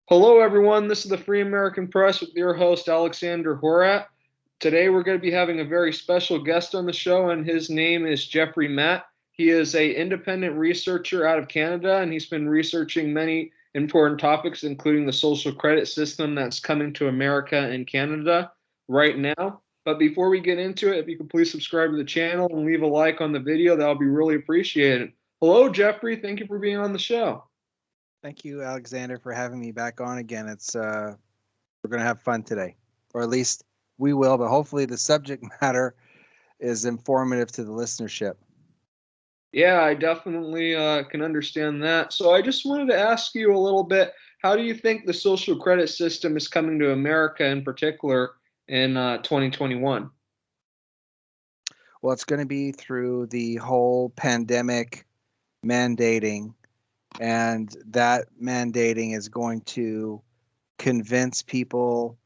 Hello, everyone. This is the Free American Press with your host, Alexander Horat. Today, we're going to be having a very special guest on the show, and his name is Jeffrey Matt. He is a independent researcher out of Canada, and he's been researching many important topics, including the social credit system that's coming to America and Canada right now. But before we get into it, if you could please subscribe to the channel and leave a like on the video, that would be really appreciated. Hello, Jeffrey. Thank you for being on the show. Thank you, Alexander, for having me back on again. It's we're gonna have fun today, or at least we will. But hopefully, the subject matter is informative to the listenership. Yeah, I definitely can understand that. So I just wanted to ask you a little bit, how do you think the social credit system is coming to America in particular in 2021? Well, it's going to be through the whole pandemic mandating, and that mandating is going to convince people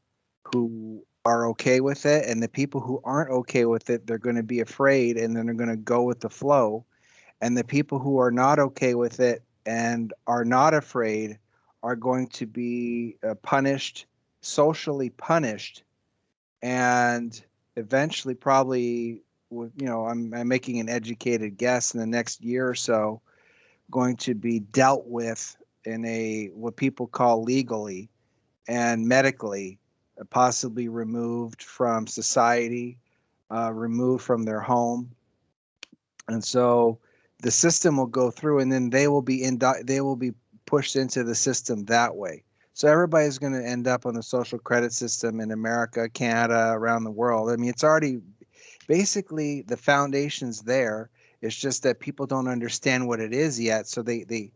who are okay with it, and the people who aren't okay with it, they're going to be afraid, and then they're going to go with the flow. And the people who are not okay with it and are not afraid are going to be punished, socially punished, and eventually, probably, I'm making an educated guess in the next year or so, going to be dealt with in a what people call legally and medically, possibly removed from society, removed from their home, and so the system will go through, and then they will be pushed into the system that way. So everybody's going to end up on the social credit system in America, Canada, around the world. I mean, it's already basically the foundation's there. It's just that people don't understand what it is yet, so they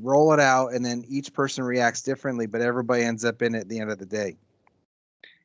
roll it out, and then each person reacts differently, but everybody ends up in it at the end of the day.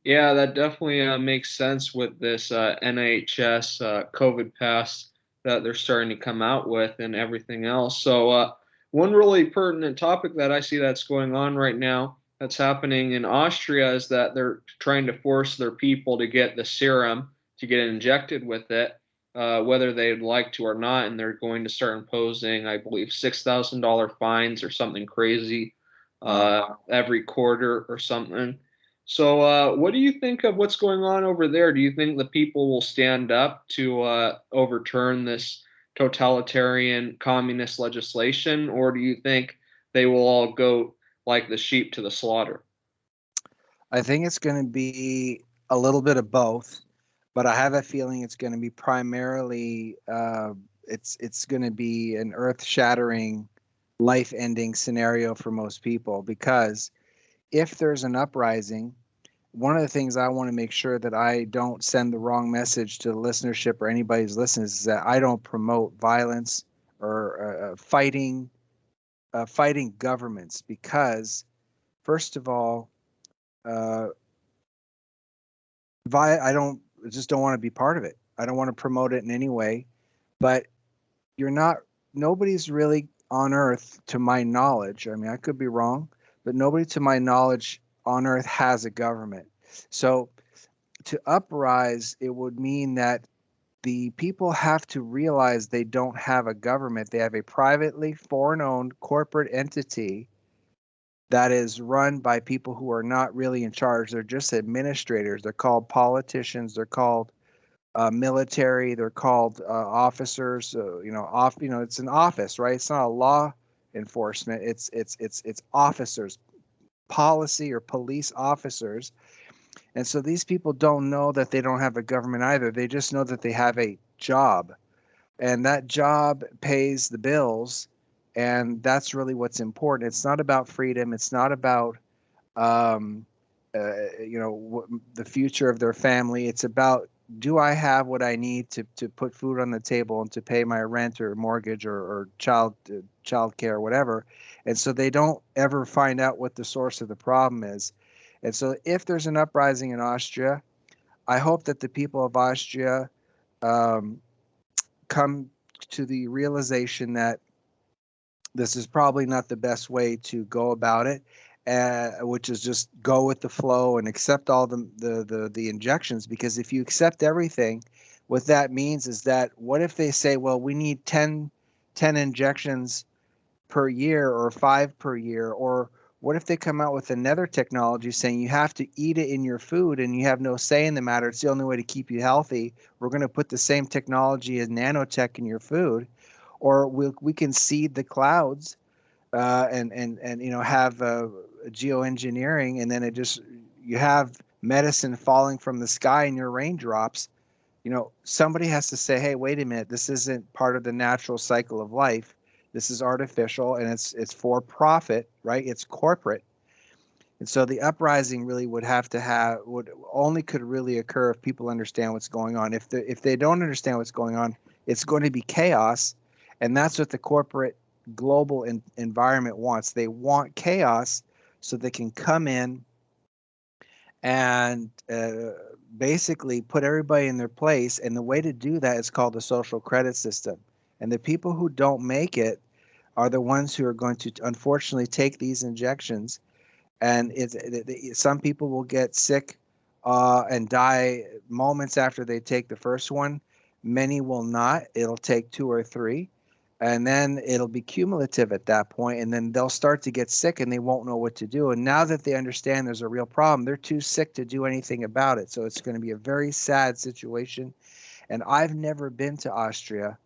Yeah, that definitely makes sense with this NHS COVID pass that they're starting to come out with and everything else. So, one really pertinent topic that I see that's going on right now that's happening in Austria is that they're trying to force their people to get the serum to get injected with it, whether they'd like to or not. And they're going to start imposing, I believe, $6,000 fines or something crazy Wow. every quarter or something. So, what do you think of what's going on over there? Do you think the people will stand up to overturn this totalitarian communist legislation, or do you think they will all go like the sheep to the slaughter? I think it's going to be a little bit of both, but I have a feeling it's going to be primarily it's going to be an earth-shattering, life-ending scenario for most people, because if there's an uprising, one of the things I want to make sure that I don't send the wrong message to the listenership or anybody who's listening is that I don't promote violence or fighting governments, because first of all, uh, I don't just don't want to be part of it. I don't want to promote it in any way. But you're not. Nobody's really on Earth, to my knowledge. I mean, I could be wrong, but nobody, to my knowledge, on Earth has a government. So to uprise, it would mean that the people have to realize they don't have a government. They have a privately foreign-owned corporate entity that is run by people who are not really in charge. They're just administrators. They're called politicians. They're called military. They're called officers. It's an office, right? It's not a law enforcement. It's officers, policy or police officers. And so these people don't know that they don't have a government either. They just know that they have a job, and that job pays the bills, and that's really what's important. It's not about freedom. It's not about um, the future of their family. It's about, do I have what I need to put food on the table and to pay my rent or mortgage or child care or whatever. And so they don't ever find out what the source of the problem is. And so if there's an uprising in Austria, I hope that the people of Austria um, come to the realization that this is probably not the best way to go about it, which is just go with the flow and accept all the injections. Because if you accept everything, what that means is that, what if they say, well, we need 10 injections per year, or 5 per year, or What if they come out with another technology saying you have to eat it in your food and you have no say in the matter? It's the only way to keep you healthy. We're going to put the same technology as nanotech in your food, or we can seed the clouds and have geoengineering, and then you have medicine falling from the sky in your raindrops. Somebody has to say, hey, wait a minute, this isn't part of the natural cycle of life. This is artificial, and it's for profit, right? It's corporate. And so the uprising really would only could really occur if people understand what's going on. If they don't understand what's going on, it's going to be chaos, and that's what the corporate global environment wants. They want chaos so they can come in and basically put everybody in their place. And the way to do that is called the social credit system. And the people who don't make it are the ones who are going to unfortunately take these injections. And some people will get sick and die moments after they take the first one. Many will not. It'll take 2 or 3. And then it'll be cumulative at that point, and then they'll start to get sick and they won't know what to do. And now that they understand there's a real problem, they're too sick to do anything about it. So it's going to be a very sad situation. And I've never been to Austria,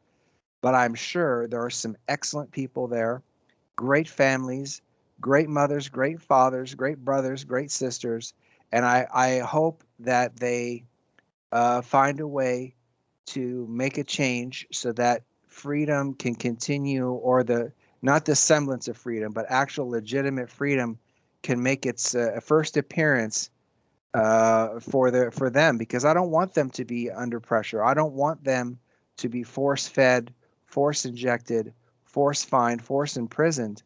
but I'm sure there are some excellent people there, great families, great mothers, great fathers, great brothers, great sisters. And I hope that they find a way to make a change so that freedom can continue, or not the semblance of freedom, but actual legitimate freedom can make its first appearance for them, because I don't want them to be under pressure. I don't want them to be force fed, force injected, force fined, force imprisoned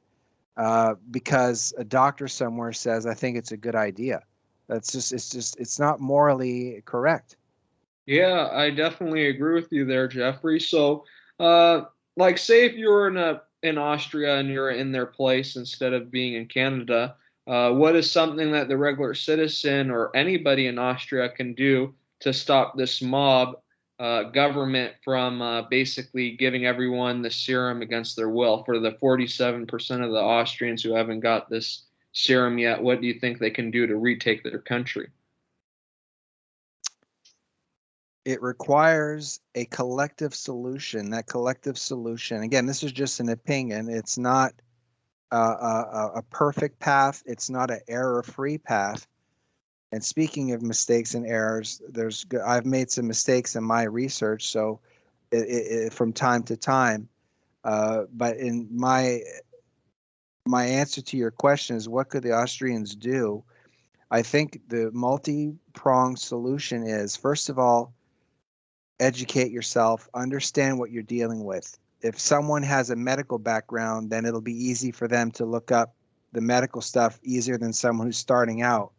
because a doctor somewhere says I think it's a good idea. It's not morally correct. Yeah, I definitely agree with you there, Jeffrey. So, uh, like, say if you were in Austria and you're in their place instead of being in Canada, what is something that the regular citizen or anybody in Austria can do to stop this mob government from basically giving everyone the serum against their will? For the 47% of the Austrians who haven't got this serum yet, what do you think they can do to retake their country? It requires a collective solution. That collective solution, again, this is just an opinion. It's not a perfect path. It's not an error-free path. And speaking of mistakes and errors, I've made some mistakes in my research, so from time to time. But in my answer to your question is, what could the Austrians do? I think the multi-pronged solution is, first of all, educate yourself, understand what you're dealing with. If someone has a medical background, then it'll be easy for them to look up the medical stuff easier than someone who's starting out.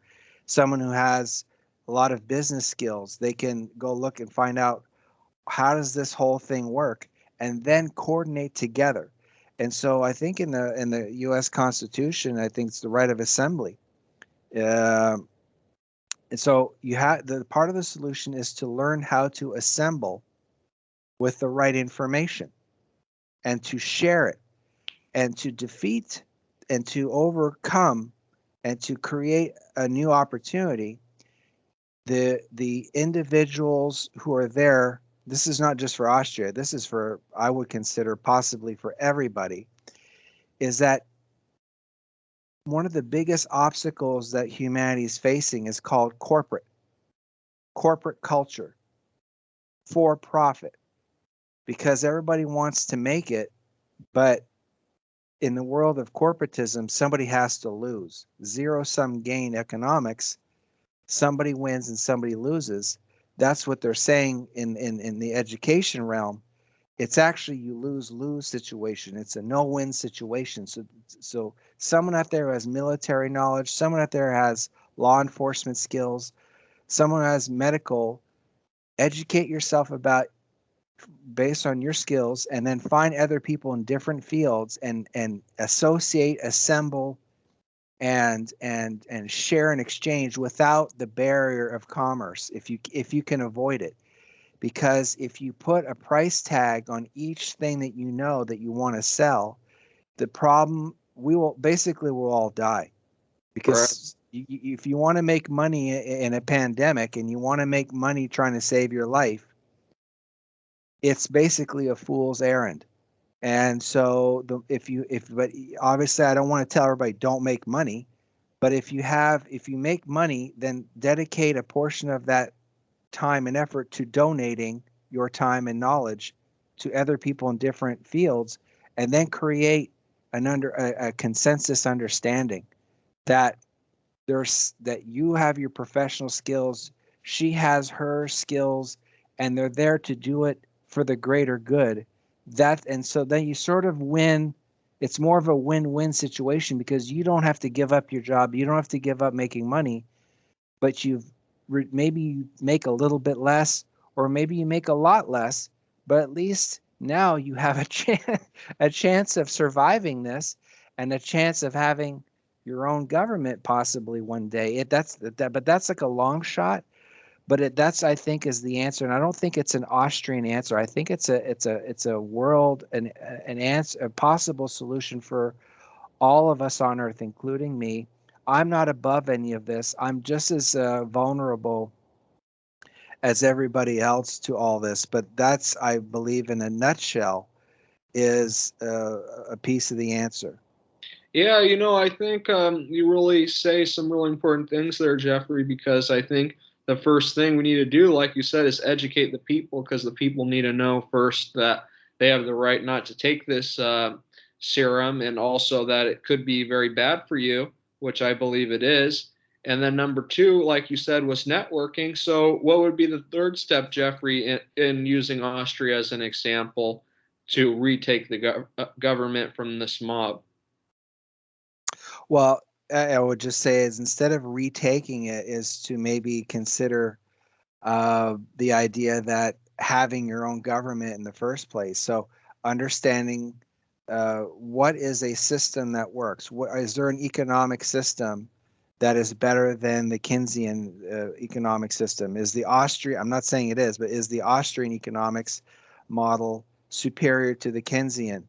Someone who has a lot of business skills, they can go look and find out, how does this whole thing work, and then coordinate together. And so I think in the U.S. Constitution, I think it's the right of assembly. Uh, and so you have the part of the solution is to learn how to assemble with the right information and to share it and to defeat and to overcome and to create a new opportunity. The individuals who are there, this is not just for Austria, this is for, I would consider, possibly for everybody, is that one of the biggest obstacles that humanity is facing is called corporate culture, for profit, because everybody wants to make it, but in the world of corporatism, somebody has to lose. Zero sum game economics, somebody wins and somebody loses. That's what they're saying in the education realm. It's actually you lose situation. It's a no-win situation. So someone out there has military knowledge, someone out there has law enforcement skills, someone has medical. Educate yourself about based on your skills, and then find other people in different fields and associate, assemble, and share and exchange without the barrier of commerce, if you can avoid it. Because if you put a price tag on each thing that you know that you want to sell, the problem, we'll all die. Right. because if you want to make money in a pandemic and you want to make money trying to save your life, it's basically a fool's errand. And so but obviously I don't want to tell everybody don't make money, but if you make money, then dedicate a portion of that time and effort to donating your time and knowledge to other people in different fields, and then create a consensus understanding that that you have your professional skills, she has her skills, and they're there to do it for the greater good. And so then you sort of win. It's more of a win-win situation because you don't have to give up your job, you don't have to give up making money, but maybe you make a little bit less, or maybe you make a lot less, but at least now you have a chance of surviving this, and a chance of having your own government possibly one day. But that's like a long shot. But that's, I think, is the answer, and I don't think it's an Austrian answer. I think it's a world, an answer, a possible solution for all of us on Earth, including me. I'm not above any of this. I'm just as vulnerable as everybody else to all this. But that's, I believe, in a nutshell, is a piece of the answer. Yeah, I think you really say some really important things there, Jeffrey, because I think the first thing we need to do, like you said, is educate the people because the people need to know first that they have the right not to take this serum, and also that it could be very bad for you, which I believe it is. And then number two, like you said, was networking. So, what would be the third step, Jeffrey, in using Austria as an example to retake the government from this mob? Well, I would just say is, instead of retaking it, is to maybe consider the idea that having your own government in the first place. So understanding what is a system that works. Is there an economic system that is better than the Keynesian economic system? Is the Austrian, I'm not saying it is, but is the Austrian economics model superior to the Keynesian?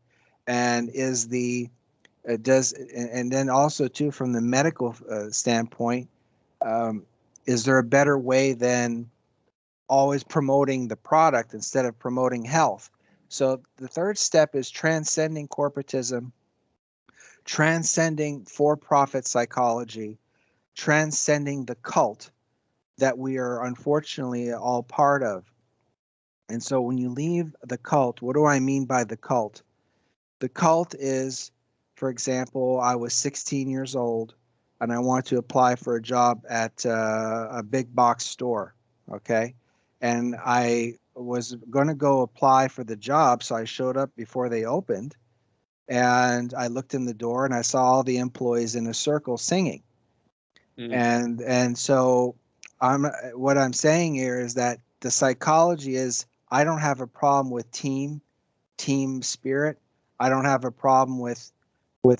And is the does and then also too, from the medical standpoint, um, is there a better way than always promoting the product instead of promoting health? So the third step is transcending corporatism, transcending for-profit psychology, transcending the cult that we are unfortunately all part of. And so when you leave the cult, what do I mean by the cult? The cult is, for example, I was 16 years old and I wanted to apply for a job at a big box store. Okay. And I was going to go apply for the job. So I showed up before they opened, and I looked in the door and I saw all the employees in a circle singing. Mm. And so what I'm saying here is that the psychology is, I don't have a problem with team spirit. I don't have a problem with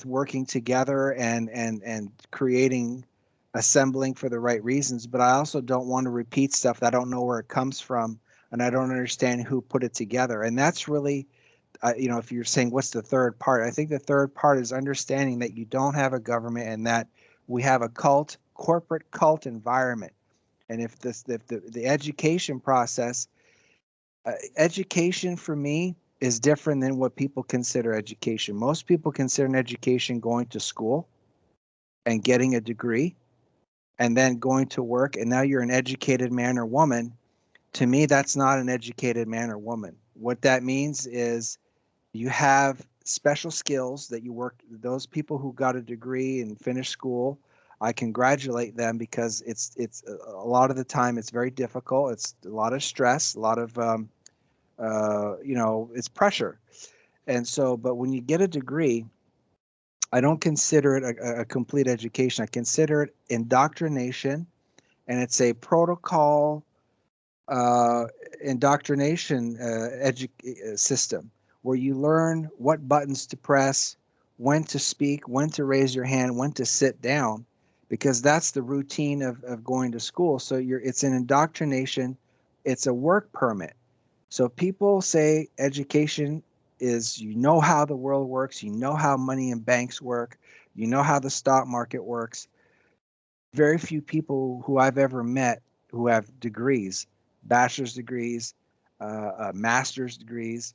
working together and creating, assembling for the right reasons. But I also don't want to repeat stuff that I don't know where it comes from, and I don't understand who put it together. And that's really, if you're saying what's the third part, I think the third part is understanding that you don't have a government, and that we have a corporate cult environment. And if the education process, education for me is different than what people consider education. Most people consider an education going to school and getting a degree and then going to work, and now you're an educated man or woman. To me, that's not an educated man or woman. What that means is you have special skills that you work. Those people who got a degree and finished school, I congratulate them, because it's a lot of the time it's very difficult. It's a lot of stress, a lot of it's pressure. And so, but when you get a degree, I don't consider it a complete education. I consider it indoctrination, and it's a protocol uh, indoctrination system where you learn what buttons to press, when to speak, when to raise your hand, when to sit down, because that's the routine of going to school. So it's an indoctrination. It's a work permit. So people say education is, how the world works, how money in banks work, how the stock market works. very few people who I've ever met who have degrees, bachelor's degrees, master's degrees,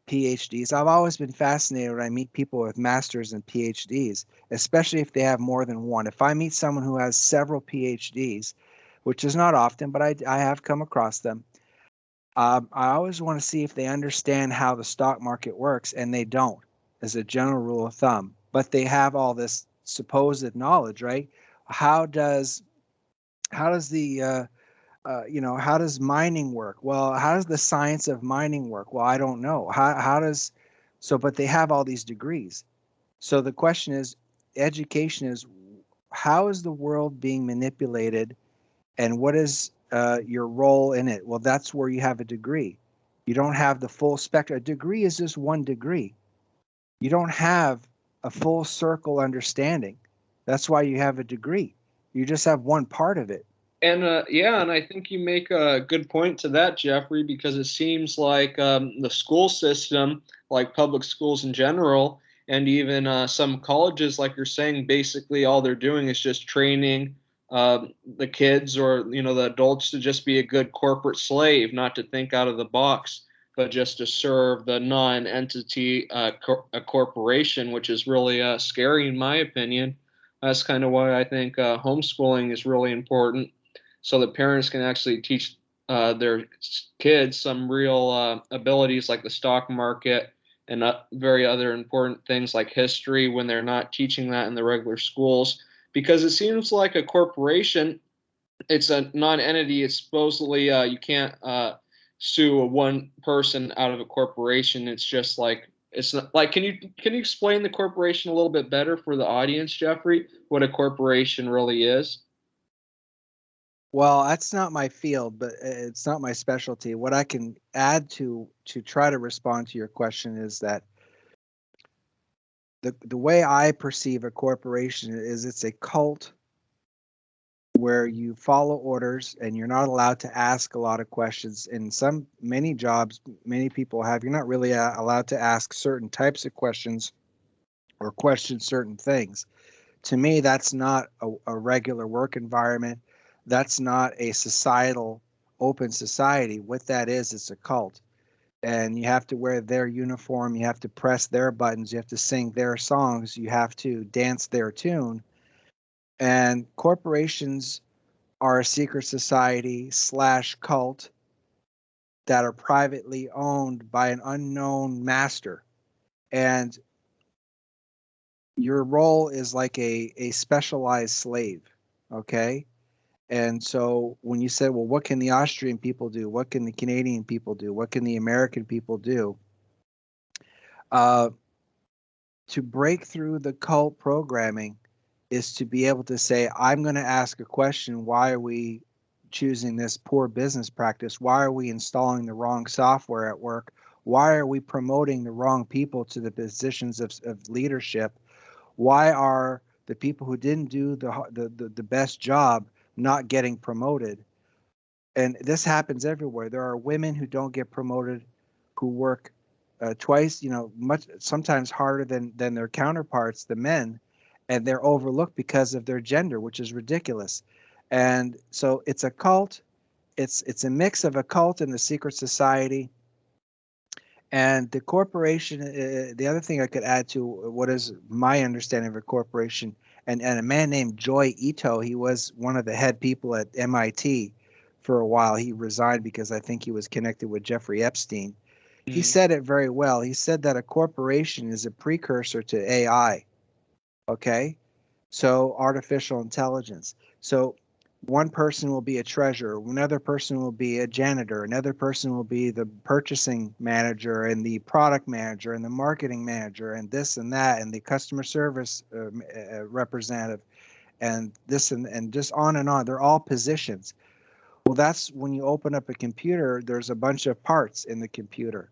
PhDs. I've always been fascinated when I meet people with masters and PhDs, especially if they have more than one. If I meet someone who has several PhDs, which is not often, but I have come across them, I always want to see if they understand how the stock market works, and they don't, as a general rule of thumb. But they have all this supposed knowledge, right? How does how does the how does mining work? Well, how does the science of mining work? Well, I don't know. How does so? But they have all these degrees. So the question is, education is, how is the world being manipulated, and what is your role in it? Well, that's where you have a degree. You don't have the full spectrum. A degree is just one degree. You don't have a full circle understanding. That's why you have a degree. You just have one part of it. And yeah, and I think you make a good point to that, Jeffrey, because it seems like the school system, like public schools in general, and even some colleges, like you're saying, basically all they're doing is just training the kids or the adults to just be a good corporate slave, not to think out of the box, but just to serve the non-entity a corporation, which is really scary in my opinion. That's kind of why I think homeschooling is really important so that parents can actually teach their kids some real abilities like the stock market and very other important things like history when they're not teaching that in the regular schools. Because it seems like a corporation, it's a non-entity. It's supposedly you can't sue a one person out of a corporation. It's just like it's not like can you explain the corporation a little bit better for the audience, Jeffrey? What a corporation really is? Well, that's not my field, but it's not my specialty. What I can add to try to respond to your question is that the way I perceive a corporation is it's a cult where you follow orders and you're not allowed to ask a lot of questions. In some many jobs, many people have, you're not really allowed to ask certain types of questions or question certain things. To me, that's not a regular work environment. That's not a societal open society. What that is, it's a cult. And you have to wear their uniform, you have to press their buttons, you have to sing their songs, you have to dance their tune. And corporations are a secret society slash cult that are privately owned by an unknown master. And your role is like a specialized slave. Okay. And so when you said, well, what can the Austrian people do? What can the Canadian people do? What can the American people do? Uh, to break through the cult programming is to be able to say, I'm going to ask a question. Why are we choosing this poor business practice? Why are we installing the wrong software at work? Why are we promoting the wrong people to the positions of leadership? Why are the people who didn't do the best job not getting promoted? And this happens everywhere. There are women who don't get promoted, who work twice, much sometimes harder than their counterparts, the men, and they're overlooked because of their gender, which is ridiculous. And so it's a cult. It's a mix of a cult and a secret society. And the corporation, the other thing I could add to what is my understanding of a corporation, and a man named Joy Ito, he was one of the head people at MIT for a while. He resigned because I think he was connected with Jeffrey Epstein. He Mm. said it very well. He said that a corporation is a precursor to AI. Okay. So artificial intelligence. So one person will be a treasurer, another person will be a janitor, another person will be the purchasing manager and the product manager and the marketing manager and this and that and the customer service representative and this and just on and on. They're all positions. Well, that's when you open up a computer, there's a bunch of parts in the computer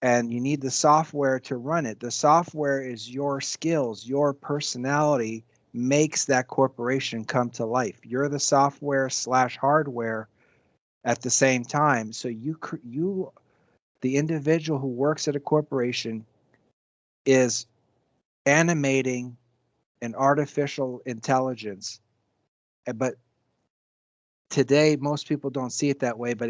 and you need the software to run it. The software is your skills, your personality makes that corporation come to life. You're the software slash hardware at the same time. So the individual who works at a corporation is animating an artificial intelligence But today, most people don't see it that way, but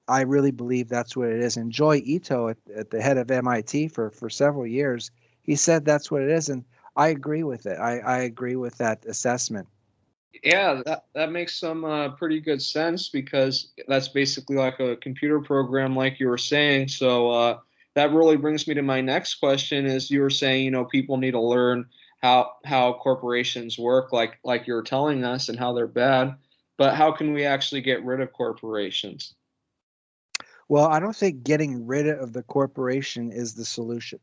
I really believe that's what it is. And Joy Ito, at the head of MIT for several years, he said that's what it is. And I agree with it. I agree with that assessment. Yeah, that makes some pretty good sense because that's basically like a computer program, like you were saying. So that really brings me to my next question: is you were saying, people need to learn how corporations work, like you were telling us, and how they're bad. But how can we actually get rid of corporations? Well, I don't think getting rid of the corporation is the solution.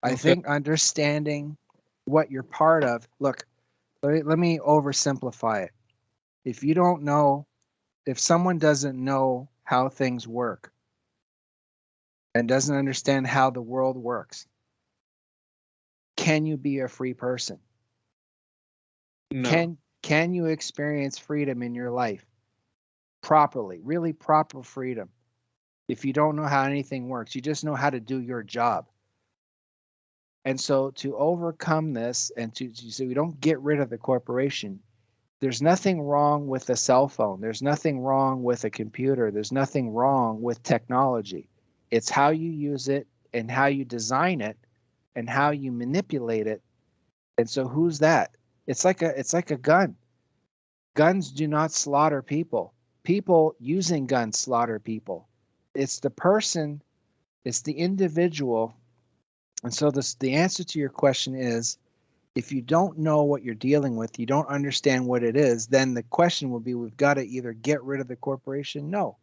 I Okay. think understanding what you're part of. Look, let me oversimplify it. If you don't know, if someone doesn't know how things work and doesn't understand how the world works, can you be a free person? No. Can you experience freedom in your life properly, really proper freedom? If you don't know how anything works, you just know how to do your job. And so to overcome this and so we don't get rid of the corporation, there's nothing wrong with a cell phone. There's nothing wrong with a computer. There's nothing wrong with technology. It's how you use it and how you design it and how you manipulate it. And so who's that? It's like a gun. Guns do not slaughter people. People using guns slaughter people. It's the person, it's the individual. And so the answer to your question is, if you don't know what you're dealing with, you don't understand what it is, then the question will be, we've got to either get rid of the corporation. No,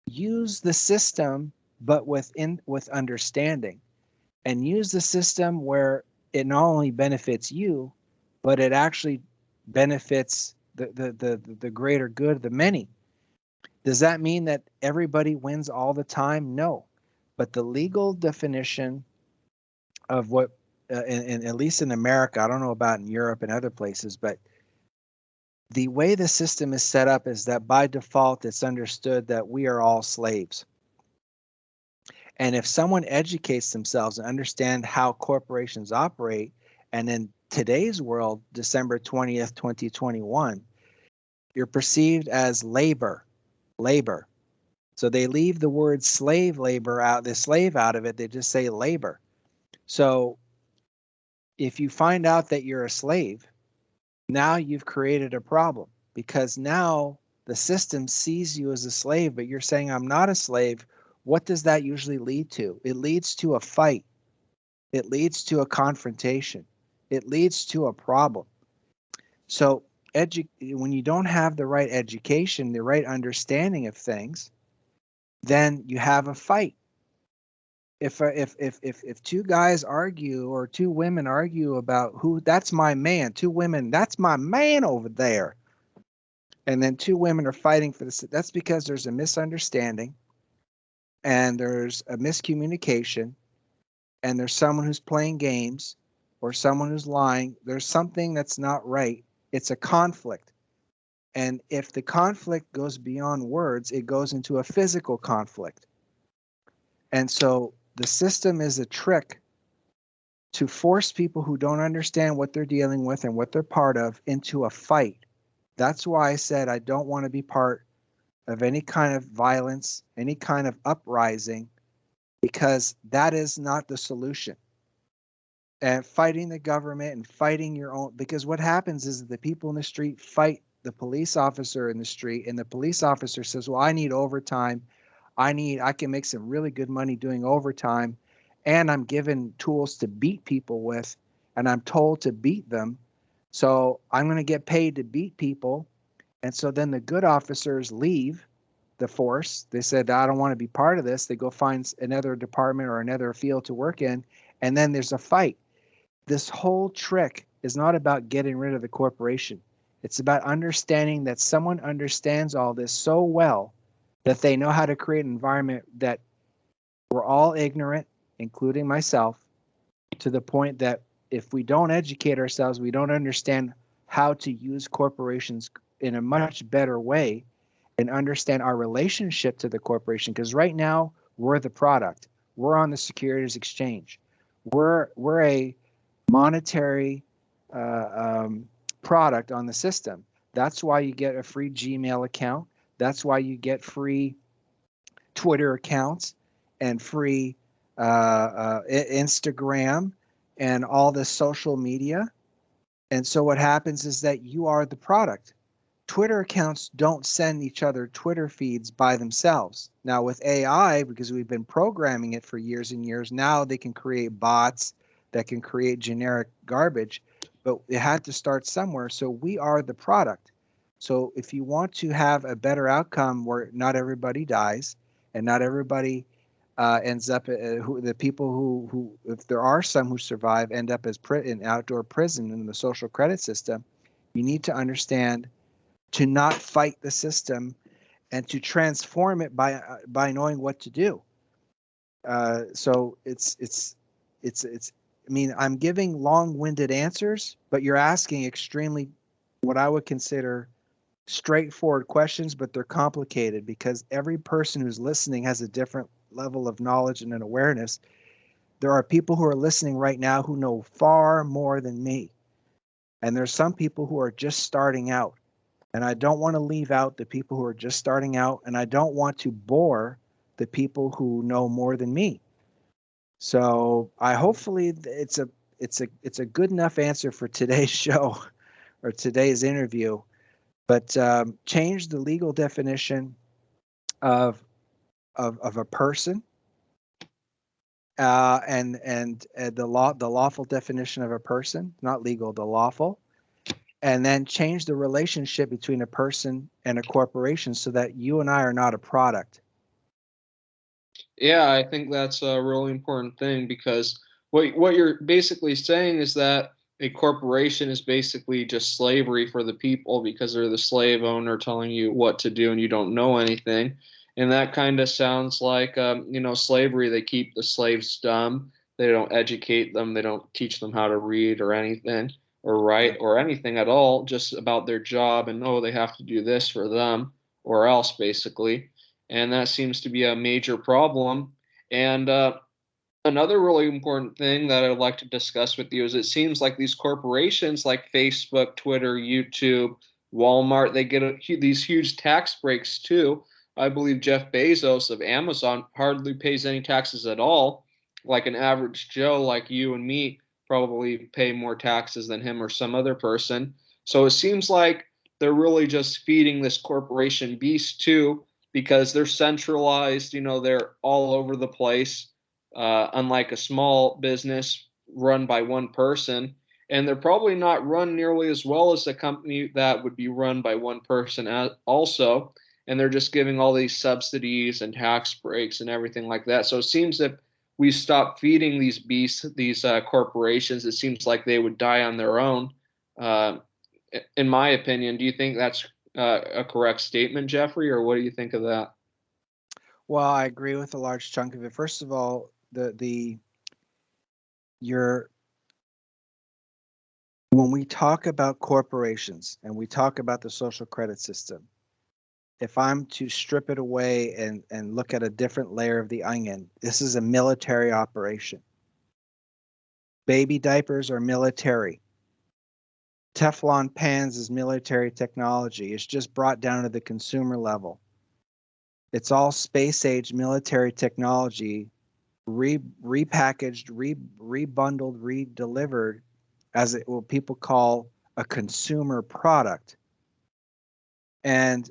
use the system, but with understanding, and use the system where it not only benefits you, but it actually benefits the greater good, the many. Does that mean that everybody wins all the time? No. But the legal definition of what, at least in America, I don't know about in Europe and other places, but the way the system is set up is that by default, it's understood that we are all slaves. And if someone educates themselves and understand how corporations operate, and in today's world, December 20th, 2021, you're perceived as labor. So they leave the word slave labor out, the slave out of it, they just say labor. So if you find out that you're a slave, now you've created a problem because now the system sees you as a slave, but you're saying, I'm not a slave. What does that usually lead to? It leads to a fight. It leads to a confrontation. It leads to a problem. So, when you don't have the right education, the right understanding of things, then you have a fight. If two guys argue or two women argue about who, that's my man, two women, that's my man over there, and then two women are fighting for this, that's because there's a misunderstanding and there's a miscommunication and there's someone who's playing games or someone who's lying. There's something that's not right. It's a conflict. And if the conflict goes beyond words, it goes into a physical conflict. And so the system is a trick to force people who don't understand what they're dealing with and what they're part of into a fight. That's why I said I don't want to be part of any kind of violence, any kind of uprising, because that is not the solution. And fighting the government and fighting your own, because what happens is the people in the street fight the police officer in the street, and the police officer says, well, I need overtime. I can make some really good money doing overtime, and I'm given tools to beat people with, and I'm told to beat them. So I'm going to get paid to beat people. And so then the good officers leave the force. They said, I don't want to be part of this. They go find another department or another field to work in. And then there's a fight. This whole trick is not about getting rid of the corporation. It's about understanding that someone understands all this so well that they know how to create an environment that we're all ignorant, including myself, to the point that if we don't educate ourselves, we don't understand how to use corporations in a much better way and understand our relationship to the corporation. Because right now, we're the product. We're on the securities exchange. We're a monetary uh, um, product on the system. That's why you get a free Gmail account. That's why you get free Twitter accounts and free Instagram and all this social media. And so what happens is that you are the product. Twitter accounts don't send each other Twitter feeds by themselves. Now with AI, because we've been programming it for years and years, now they can create bots that can create generic garbage, but it had to start somewhere. So we are the product. So if you want to have a better outcome where not everybody dies and not everybody ends up, the people who, if there are some who survive, end up as in outdoor prison in the social credit system, you need to understand to not fight the system and to transform it by knowing what to do. So it's. I mean, I'm giving long-winded answers, but you're asking extremely, what I would consider straightforward questions, but they're complicated because every person who's listening has a different level of knowledge and an awareness. There are people who are listening right now who know far more than me, and there's some people who are just starting out. And I don't want to leave out the people who are just starting out, and I don't want to bore the people who know more than me. So I hopefully it's a good enough answer for today's show or today's interview. But change the legal definition of a person and the lawful definition of a person, not legal, the lawful, and then change the relationship between a person and a corporation so that you and I are not a product. Yeah, I think that's a really important thing because what you're basically saying is that a corporation is basically just slavery for the people because they're the slave owner telling you what to do and you don't know anything. And that kind of sounds like slavery. They keep the slaves dumb. They don't educate them. They don't teach them how to read or anything or write or anything at all, just about their job and oh, they have to do this for them or else basically. And that seems to be a major problem. And another really important thing that I'd like to discuss with you is it seems like these corporations like Facebook, Twitter, YouTube, Walmart, they get these huge tax breaks too. I believe Jeff Bezos of Amazon hardly pays any taxes at all. Like an average Joe like you and me probably pay more taxes than him or some other person. So it seems like they're really just feeding this corporation beast too because they're centralized, they're all over the place, unlike a small business run by one person. And they're probably not run nearly as well as a company that would be run by one person also. And they're just giving all these subsidies and tax breaks and everything like that. So it seems that we stop feeding these beasts, these corporations, it seems like they would die on their own. Uh, in my opinion, do you think that's a correct statement, Jeffrey, or what do you think of that? Well, I agree with a large chunk of it. First of all, the your when we talk about corporations and we talk about the social credit system, if I'm to strip it away and look at a different layer of the onion, this is a military operation. Baby diapers are military. Teflon pans is military technology. It's just brought down to the consumer level. It's all space age military technology repackaged, rebundled, redelivered as what people call a consumer product. And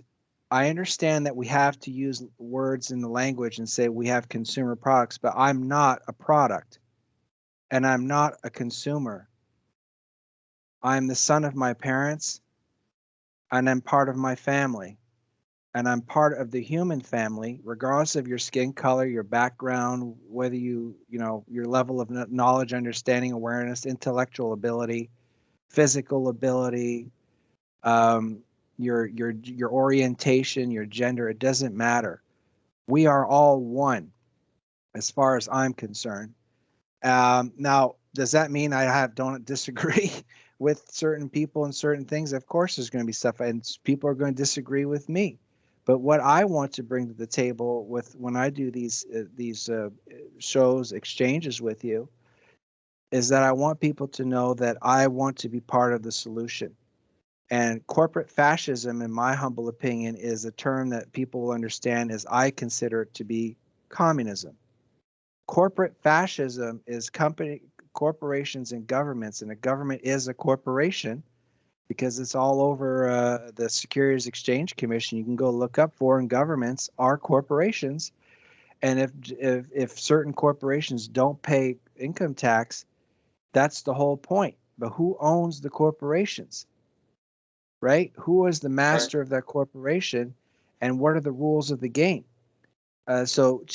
I understand that we have to use words in the language and say we have consumer products, but I'm not a product and I'm not a consumer. I'm the son of my parents and I'm part of my family. And I'm part of the human family, regardless of your skin color, your background, whether your level of knowledge, understanding, awareness, intellectual ability, physical ability, your orientation, your gender. It doesn't matter. We are all one, as far as I'm concerned. Now, does that mean I don't disagree with certain people and certain things? Of course, there's going to be stuff, and people are going to disagree with me. But what I want to bring to the table with when I do these shows, exchanges with you, is that I want people to know that I want to be part of the solution. And corporate fascism, in my humble opinion, is a term that people will understand as I consider it to be communism. Corporate fascism is corporations and governments, and a government is a corporation because it's all over the Securities Exchange Commission. You can go look up foreign governments are corporations, and if certain corporations don't pay income tax, that's the whole point. But who owns the corporations, right? Who is the Right. master of that corporation, and what are the rules of the game? So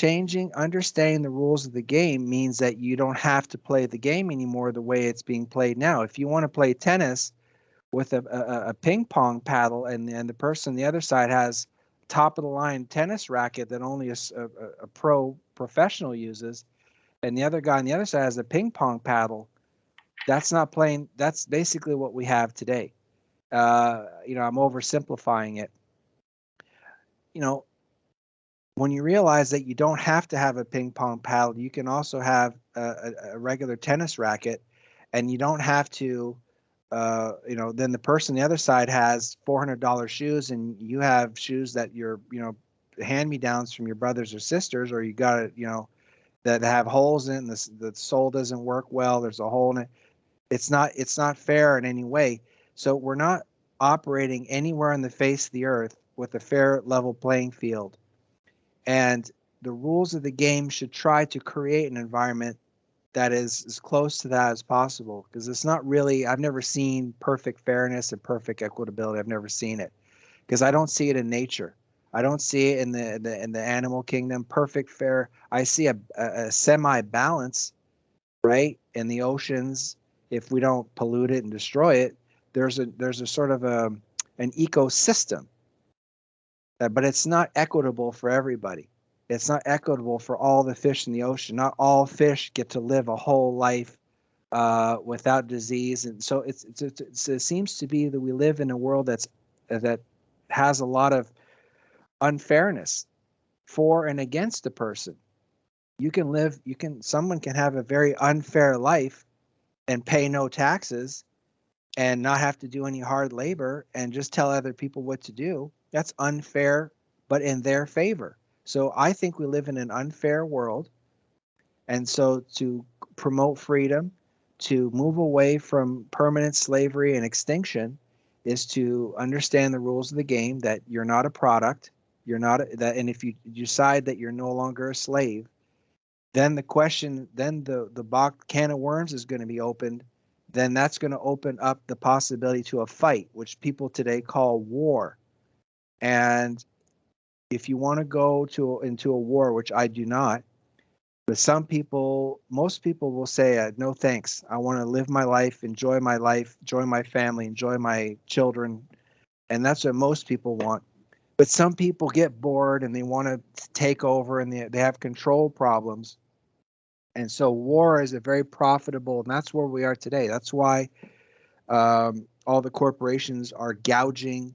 understanding the rules of the game means that you don't have to play the game anymore the way it's being played now. If you want to play tennis with a ping pong paddle, and the person on the other side has top of the line tennis racket that only a pro professional uses, and the other guy on the other side has a ping pong paddle, that's not playing. That's basically what we have today. I'm oversimplifying it. You know, when you realize that you don't have to have a ping pong paddle, you can also have a regular tennis racket, and you don't have to. Then the person on the other side has $400 shoes, and you have shoes that you're, hand me downs from your brothers or sisters, or you got it, that have holes in it, and the sole doesn't work well. There's a hole in it. It's not fair in any way. So we're not operating anywhere on the face of the earth with a fair level playing field. And the rules of the game should try to create an environment that is as close to that as possible, because it's not really, I've never seen perfect fairness and perfect equitability. I've never seen it because I don't see it in nature. I don't see it in the animal kingdom. Perfect fair. I see a semi balance, right, in the oceans. If we don't pollute it and destroy it, there's a sort of an ecosystem, but it's not equitable for everybody. It's not equitable for all the fish in the ocean. Not all fish get to live a whole life without disease, and so it seems to be that we live in a world that has a lot of unfairness for and against a person. Someone can have a very unfair life and pay no taxes and not have to do any hard labor and just tell other people what to do. That's unfair, but in their favor. So I think we live in an unfair world. And so to promote freedom, to move away from permanent slavery and extinction, is to understand the rules of the game, that you're not a product, you're not that, and if you decide that you're no longer a slave, then the box can of worms is going to be opened. Then that's going to open up the possibility to a fight, which people today call war. And if you want to go into a war, which I do not, but most people will say, no thanks. I want to live my life, enjoy my family, enjoy my children. And that's what most people want. But some people get bored and they want to take over, and they have control problems. And so war is a very profitable, and that's where we are today. That's why all the corporations are gouging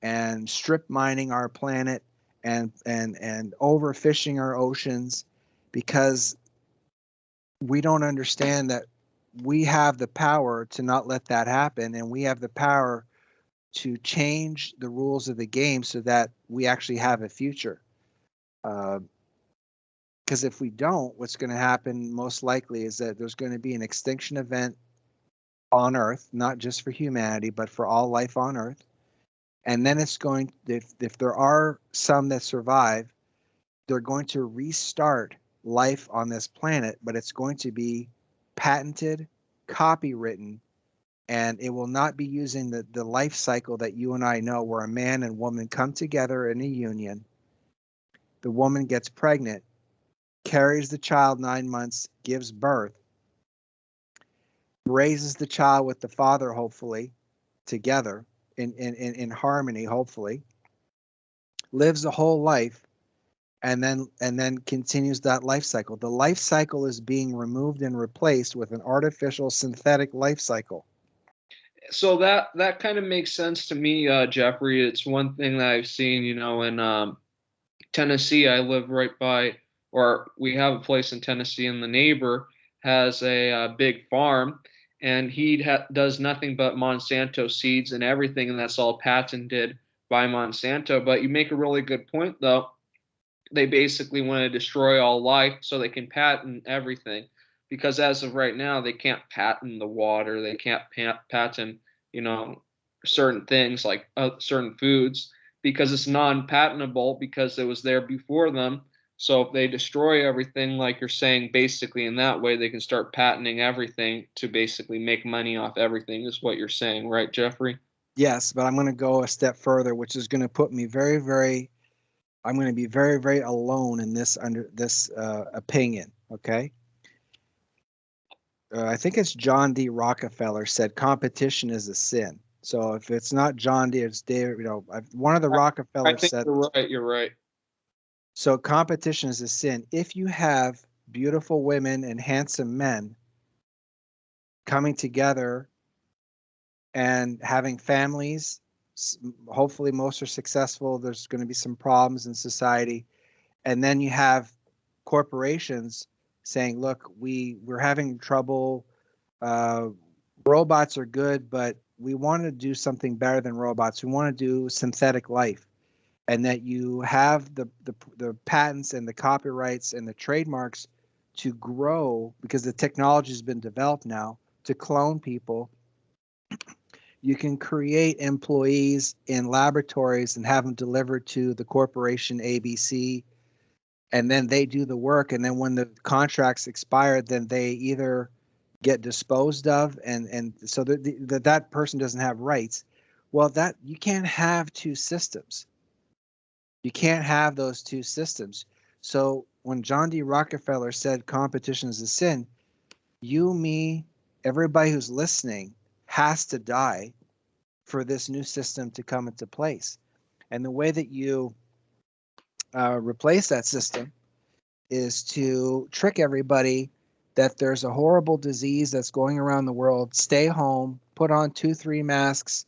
and strip mining our planet, and overfishing our oceans, because we don't understand that we have the power to not let that happen, and we have the power to change the rules of the game so that we actually have a future. Because if we don't, what's going to happen most likely is that there's going to be an extinction event on Earth, not just for humanity, but for all life on Earth. And then if there are some that survive, they're going to restart life on this planet, but it's going to be patented, copywritten, and it will not be using the life cycle that you and I know, where a man and woman come together in a union. The woman gets pregnant, carries the child 9 months, gives birth, raises the child with the father, hopefully, together in harmony, hopefully, lives a whole life, and then continues that life cycle. The life cycle is being removed and replaced with an artificial synthetic life cycle. So that kind of makes sense to me, Jeffrey. It's one thing that I've seen, in Tennessee. I live right by, or we have a place in Tennessee, and the neighbor has a big farm, and he does nothing but Monsanto seeds and everything, and that's all patented by Monsanto. But you make a really good point, though. They basically want to destroy all life so they can patent everything. Because as of right now, they can't patent the water, they can't patent, you know, certain things like certain foods because it's non-patentable because it was there before them. So if they destroy everything, like you're saying, basically in that way, they can start patenting everything to basically make money off everything, is what you're saying, right, Jeffrey? Yes, but I'm going to go a step further, which is going to put me very, very. I'm going to be very, very alone in this under this opinion. Okay. I think it's John D. Rockefeller said competition is a sin. So if it's not John D, it's David. One of the I Rockefellers think said. you're right. You're right. So competition is a sin. If you have beautiful women and handsome men coming together and having families, hopefully most are successful. There's going to be some problems in society, and then you have corporations saying, "Look, we're having trouble. Uh, Robots are good, but we want to do something better than robots. We want to do synthetic life." And that you have the patents and the copyrights and the trademarks to grow because the technology has been developed now to clone people. You can create employees in laboratories and have them delivered to the corporation ABC, and then they do the work. And then when the contracts expire, then they either get disposed of, and so that person doesn't have rights. Well, that you can't have two systems. You can't have those two systems. So when John D. Rockefeller said competition is a sin, you, me, everybody who's listening has to die for this new system to come into place. And the way that you replace that system is to trick everybody that there's a horrible disease that's going around the world. Stay home, put on 2, 3 masks,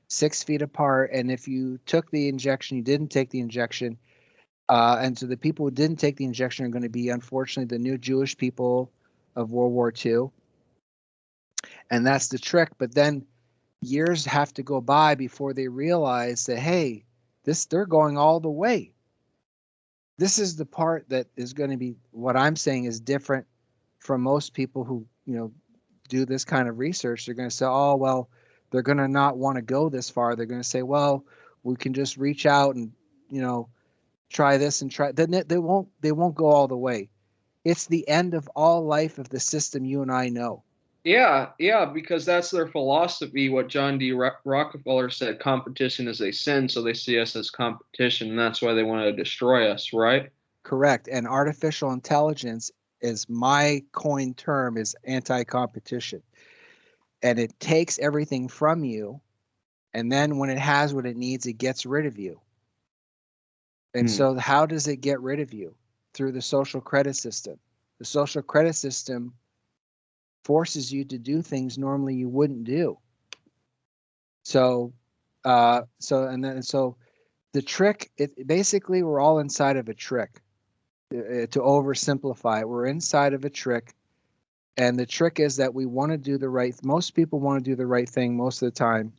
6 feet apart. And if you took the injection, you didn't take the injection. And so the people who didn't take the injection are going to be, unfortunately, the new Jewish people of World War II. And that's the trick. But then years have to go by before they realize that, hey, they're going all the way. This is the part that is going to be what I'm saying is different from most people who, do this kind of research. They're going to say, oh, well, they're going to not want to go this far. They're going to say, well, we can just reach out and, try this and try. Then they won't go all the way. It's the end of all life of the system you and I know. Yeah, yeah, because that's their philosophy. What John D. Rockefeller said, competition is a sin, so they see us as competition, and that's why they want to destroy us, right? Correct. And artificial intelligence is my coined term is anti-competition. And it takes everything from you. And then when it has what it needs, it gets rid of you. And Hmm. so how does it get rid of you? Through the social credit system. The social credit system forces you to do things normally you wouldn't do. So, so the trick, it basically we're all inside of a trick. To oversimplify it, we're inside of a trick, and the trick is that we want to do the right. Most people want to do the right thing most of the time.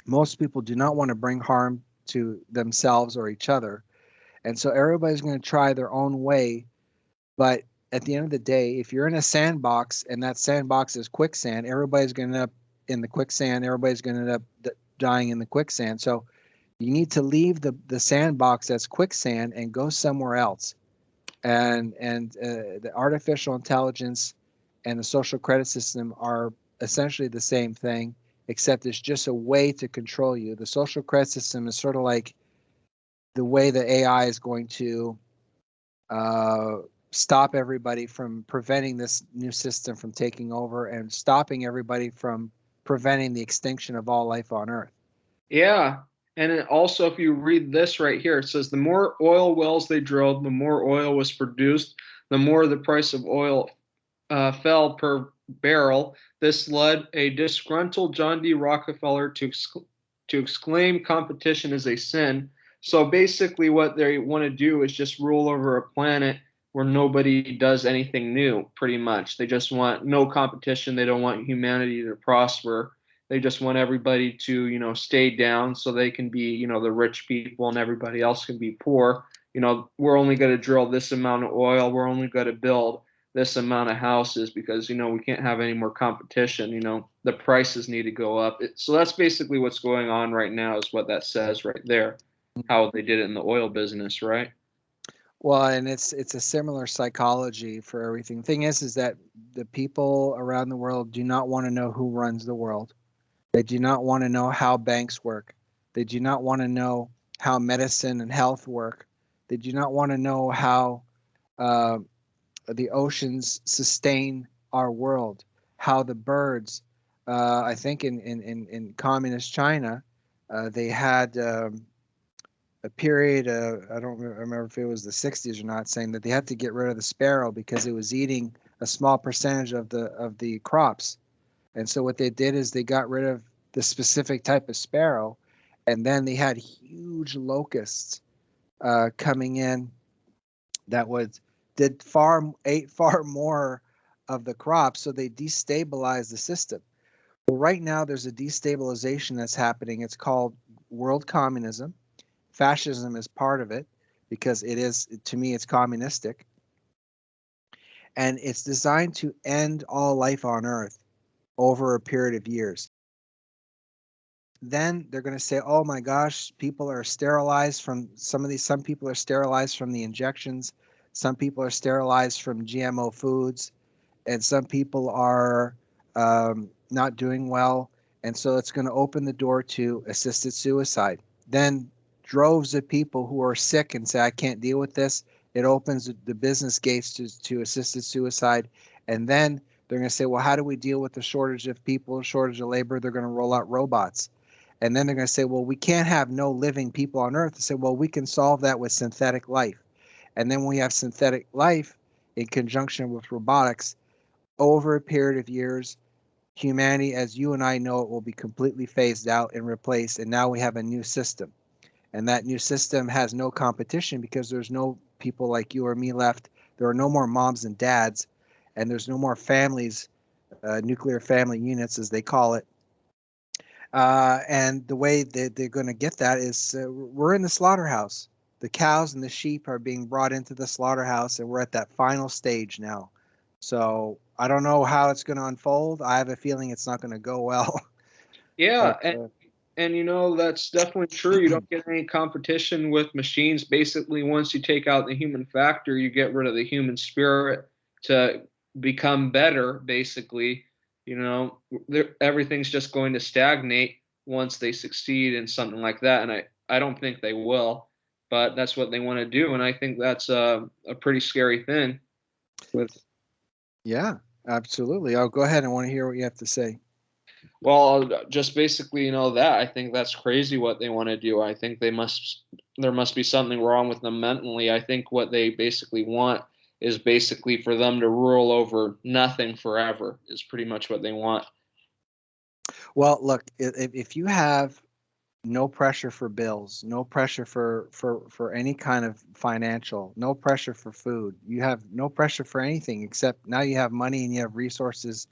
Most people do not want to bring harm to themselves or each other, and so everybody's going to try their own way. But at the end of the day, if you're in a sandbox and that sandbox is quicksand, everybody's going to end up in the quicksand. Everybody's going to end up dying in the quicksand. So you need to leave the sandbox that's quicksand and go somewhere else. And the artificial intelligence and the social credit system are essentially the same thing, except it's just a way to control you. The social credit system is sort of like the way the AI is going to uh, stop everybody from preventing this new system from taking over and stopping everybody from preventing the extinction of all life on Earth. Yeah. And it also, if you read this right here, it says the more oil wells they drilled, the more oil was produced, the more the price of oil fell per barrel. This led a disgruntled John D. Rockefeller to exclaim competition is a sin. So basically, what they want to do is just rule over a planet where nobody does anything new, pretty much. They just want no competition. They don't want humanity to prosper. They just want everybody to, stay down so they can be, the rich people and everybody else can be poor. We're only going to drill this amount of oil. We're only going to build this amount of houses because, we can't have any more competition. The prices need to go up. So that's basically what's going on right now, is what that says right there, how they did it in the oil business, right? Well, and it's a similar psychology for everything. Thing is that the people around the world do not want to know who runs the world. They do not want to know how banks work. They do not want to know how medicine and health work. They do not want to know how uh, the oceans sustain our world, how the birds. I think in communist China, they had a period. I don't remember if it was the 60s or not, saying that they had to get rid of the sparrow because it was eating a small percentage of the crops. And so what they did is they got rid of the specific type of sparrow, and then they had huge locusts coming in that was ate far more of the crops, so they destabilized the system. Well, right now there's a destabilization that's happening. It's called world communism. Fascism is part of it because it is, to me, it's communistic, and it's designed to end all life on Earth over a period of years. Then they're going to say, oh my gosh, people are sterilized from some people are sterilized from the injections, some people are sterilized from GMO foods, and some people are not doing well. And so it's going to open the door to assisted suicide. Then droves of people who are sick and say, I can't deal with this. It opens the business gates to assisted suicide. And then they're going to say, well, how do we deal with the shortage of people, shortage of labor? They're going to roll out robots. And then they're going to say, well, we can't have no living people on Earth. They say, well, we can solve that with synthetic life. And then when we have synthetic life in conjunction with robotics, over a period of years, humanity, as you and I know it, will be completely phased out and replaced. And now we have a new system. And that new system has no competition because there's no people like you or me left. There are no more moms and dads, and there's no more families, nuclear family units, as they call it. And the way that they're going to get that is we're in the slaughterhouse. The cows and the sheep are being brought into the slaughterhouse, and we're at that final stage now. So I don't know how it's going to unfold. I have a feeling it's not going to go well. Yeah, But and that's definitely true. You don't get any competition with machines. Basically, once you take out the human factor, you get rid of the human spirit to become better. Basically, everything's just going to stagnate once they succeed in something like that. And I don't think they will, but that's what they want to do. And I think that's a pretty scary thing. With yeah, absolutely. I'll go ahead. I want to hear what you have to say. Well, just basically, that I think that's crazy what they want to do. I think there must be something wrong with them mentally. I think what they basically want is basically for them to rule over nothing forever, is pretty much what they want. Well, look, if you have no pressure for bills, no pressure for any kind of financial, no pressure for food, you have no pressure for anything except now you have money and you have resources.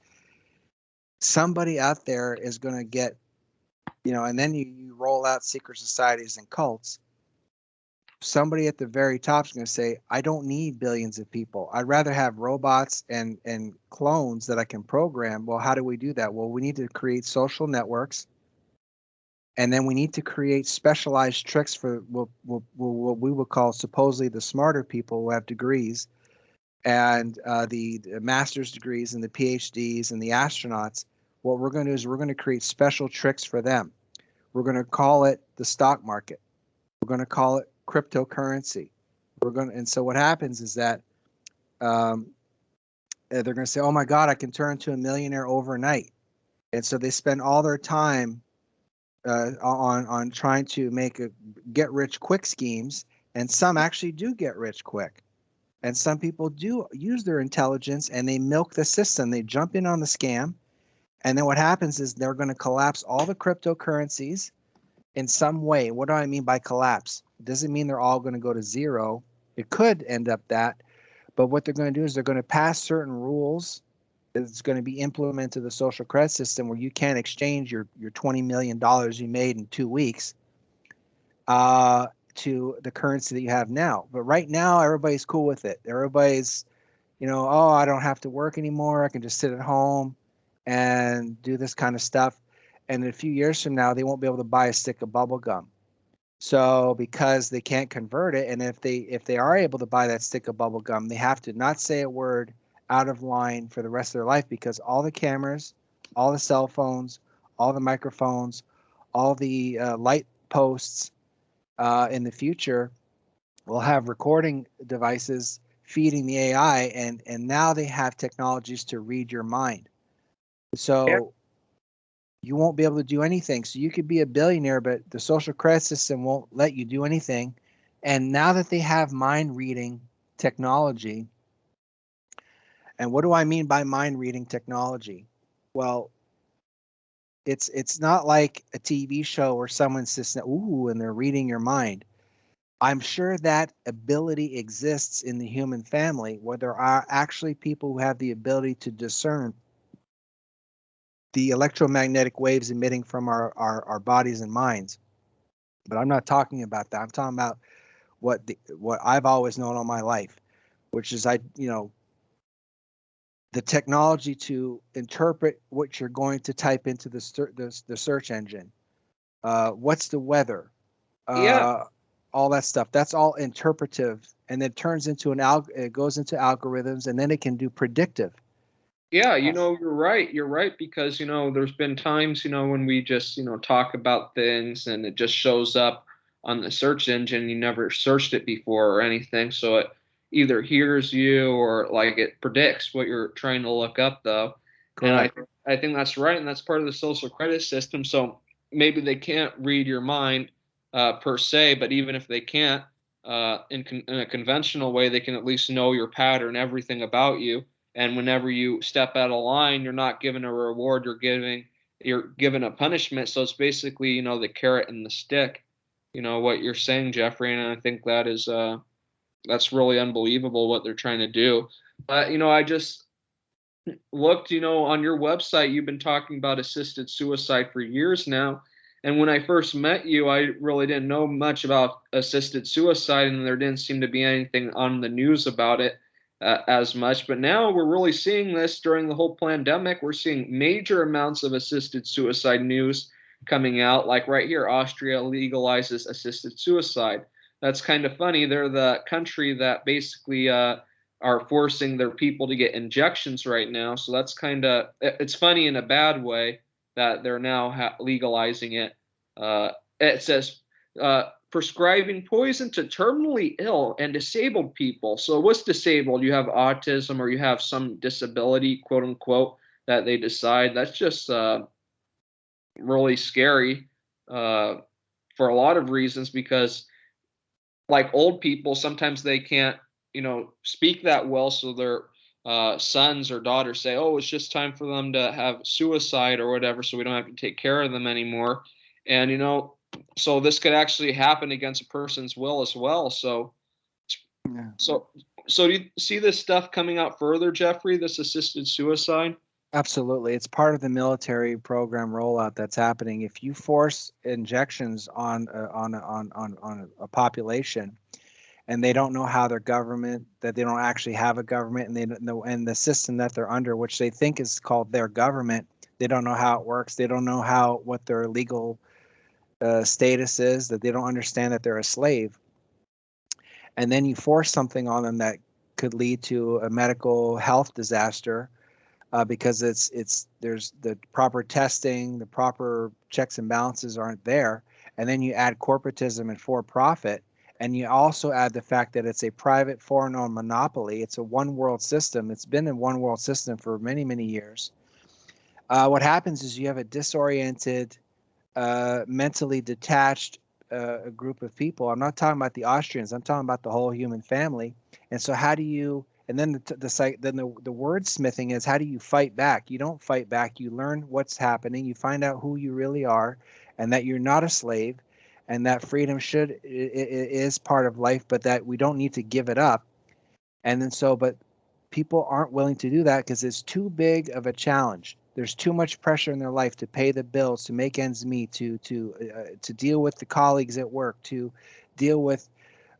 Somebody out there is going to get, and then you roll out secret societies and cults. Somebody at the very top is going to say, I don't need billions of people. I'd rather have robots and clones that I can program. Well, how do we do that? Well, we need to create social networks, and then we need to create specialized tricks for what we would call supposedly the smarter people who have degrees and the master's degrees and the PhDs and the astronauts. What we're going to do is we're going to create special tricks for them. We're going to call it the stock market. We're going to call it cryptocurrency. And so what happens is that they're going to say, oh my God, I can turn into a millionaire overnight. And so they spend all their time on trying to make get rich quick schemes, and some actually do get rich quick, and some people do use their intelligence and they milk the system. They jump in on the scam, and then what happens is they're going to collapse all the cryptocurrencies in some way. What do I mean by collapse? It doesn't mean they're all going to go to zero. It could end up that, But what they're going to do is they're going to pass certain rules. It's going to be implemented the social credit system where you can't exchange your $20 million you made in 2 weeks to the currency that you have now. But right now, everybody's cool with it. Everybody's, oh, I don't have to work anymore. I can just sit at home and do this kind of stuff. And in a few years from now, they won't be able to buy a stick of bubble gum. So because they can't convert it, and if they are able to buy that stick of bubble gum, they have to not say a word out of line for the rest of their life, because all the cameras, all the cell phones, all the microphones, all the light posts in the future will have recording devices feeding the AI, and now they have technologies to read your mind. So you won't be able to do anything. So you could be a billionaire, but the social credit system won't let you do anything. And now that they have mind reading technology, and what do I mean by mind reading technology? Well, it's not like a TV show where someone says, ooh, and they're reading your mind. I'm sure that ability exists in the human family, where there are actually people who have the ability to discern the electromagnetic waves emitting from our bodies and minds. But I'm not talking about that. I'm talking about what I've always known all my life, which is the technology to interpret what you're going to type into the search engine. What's the weather? Yeah. All that stuff. That's all interpretive, and it turns into it goes into algorithms, and then it can do predictive. Yeah, you're right. You're right because, there's been times, when we just, talk about things and it just shows up on the search engine. You never searched it before or anything. So it either hears you or like it predicts what you're trying to look up though. Correct. And I think that's right. And that's part of the social credit system. So maybe they can't read your mind per se, but even if they can't, in a conventional way, they can at least know your pattern, everything about you, and whenever you step out of line, you're not given a reward, you're given a punishment. So it's basically, the carrot and the stick, what you're saying, Jeffrey. And I think that's really unbelievable what they're trying to do. But, I just looked, on your website, you've been talking about assisted suicide for years now. And when I first met you, I really didn't know much about assisted suicide, and there didn't seem to be anything on the news about it as much. But now we're really seeing this during the whole pandemic. We're seeing major amounts of assisted suicide news coming out. Like right here, Austria legalizes assisted suicide. That's kind of funny. They're the country that basically are forcing their people to get injections right now. So that's it's funny in a bad way that they're now legalizing it. It says prescribing poison to terminally ill and disabled people. So what's disabled? You have autism or you have some disability, quote unquote, that they decide. That's just really scary for a lot of reasons because like old people, sometimes they can't, speak that well. So their sons or daughters say, oh, it's just time for them to have suicide or whatever. So we don't have to take care of them anymore. And, so this could actually happen against a person's will as well. So, Yeah. so, so do you see this stuff coming out further, Jeffrey, this assisted suicide? Absolutely. It's part of the military program rollout that's happening. If you force injections on a population, and they don't know how their government, that they don't actually have a government, and they don't know, and the system that they're under, which they think is called their government, they don't know how it works. They don't know what their legal status is, that they don't understand that they're a slave. And then you force something on them that could lead to a medical health disaster, because there's the proper testing, the proper checks and balances aren't there. And then you add corporatism and for profit, and you also add the fact that it's a private foreign-owned monopoly. It's a one world system. It's been a one world system for many, many years. What happens is you have a disoriented, mentally detached group of people. I'm not talking about the Austrians. I'm talking about the whole human family. And so, how do you? And then the wordsmithing is, how do you fight back? You don't fight back. You learn what's happening. You find out who you really are, and that you're not a slave, and that freedom is part of life, but that we don't need to give it up. And then but people aren't willing to do that because it's too big of a challenge. There's too much pressure in their life to pay the bills, to make ends meet, to deal with the colleagues at work, to deal with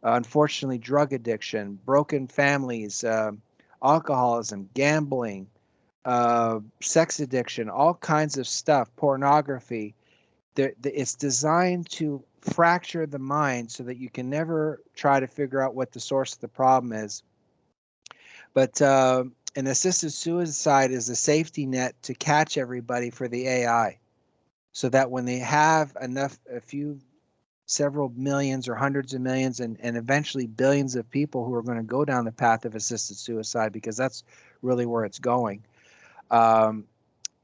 unfortunately drug addiction, broken families, alcoholism, gambling, sex addiction, all kinds of stuff, pornography. It's designed to fracture the mind so that you can never try to figure out what the source of the problem is. But an assisted suicide is a safety net to catch everybody for the AI, so that when they have enough, several millions or hundreds of millions and eventually billions of people who are going to go down the path of assisted suicide, because that's really where it's going. Um,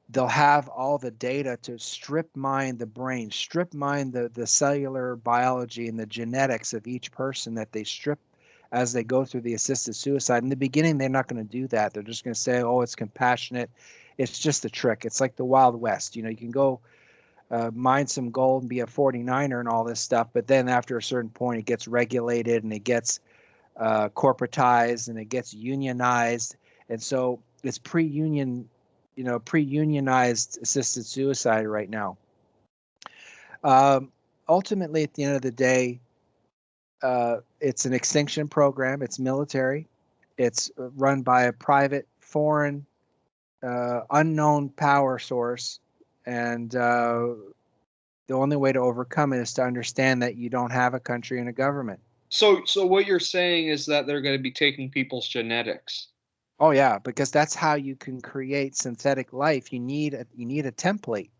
they'll have all the data to strip mine the brain, strip mine the cellular biology and the genetics of each person that they strip as they go through the assisted suicide. In the beginning, they're not going to do that. They're just going to say, oh, it's compassionate. It's just a trick. It's like the Wild West. You can go mine some gold and be a 49er and all this stuff. But then after a certain point, it gets regulated and it gets corporatized and it gets unionized. And so it's pre-unionized assisted suicide right now. Ultimately, at the end of the day, it's an extinction program. It's military. It's run by a private, foreign, unknown power source. And the only way to overcome it is to understand that you don't have a country and a government. So what you're saying is that they're going to be taking people's genetics. Oh yeah, because that's how you can create synthetic life. You need a template.